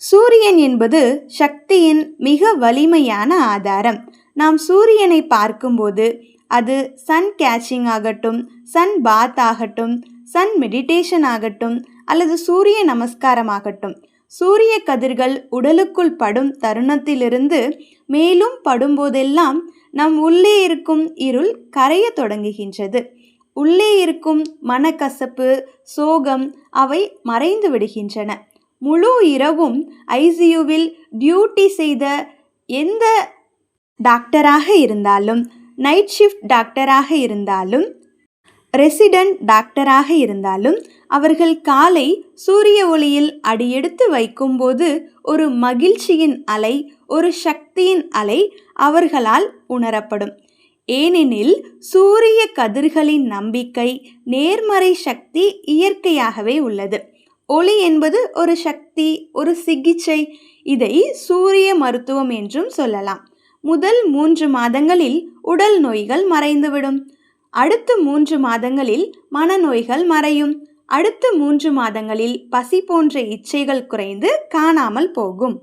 சூரியன் என்பது சக்தியின் மிக வலிமையான ஆதாரம். நாம் சூரியனை பார்க்கும்போது அது சன் கேச்சிங் ஆகட்டும், சன் பாத் ஆகட்டும், சன் மெடிடேஷன் ஆகட்டும் அல்லது சூரிய நமஸ்காரம் ஆகட்டும், சூரிய கதிர்கள் உடலுக்குள் படும் தருணத்திலிருந்து மேலும் படும்போதெல்லாம் நம் உள்ளே இருக்கும் இருள் கரைய தொடங்குகின்றது. உள்ளே இருக்கும் மனக்கசப்பு, சோகம் அவை மறைந்து விடுகின்றன. முழு இரவும் ஐசியூவில் டியூட்டி செய்த எந்த டாக்டராக இருந்தாலும், நைட் ஷிஃப்ட் டாக்டராக இருந்தாலும், ரெசிடென்ட் டாக்டராக இருந்தாலும், அவர்கள் காலை சூரிய ஒளியில் அடியெடுத்து வைக்கும்போது ஒரு மகிழ்ச்சியின் அலை, ஒரு சக்தியின் அலை அவர்களால் உணரப்படும். ஏனெனில் சூரிய கதிர்களின் நம்பிக்கை, நேர்மறை சக்தி இயற்கையாகவே உள்ளது. ஒளி என்பது ஒரு சக்தி, ஒரு சிகிச்சை. இதை சூரிய மருத்துவம் என்றும் சொல்லலாம். முதல் 3 மாதங்களில் உடல் நோய்கள் மறைந்துவிடும். அடுத்த 3 மாதங்களில் மனநோய்கள் மறையும். அடுத்த 3 மாதங்களில் பசி போன்ற இச்சைகள் குறைந்து காணாமல் போகும்.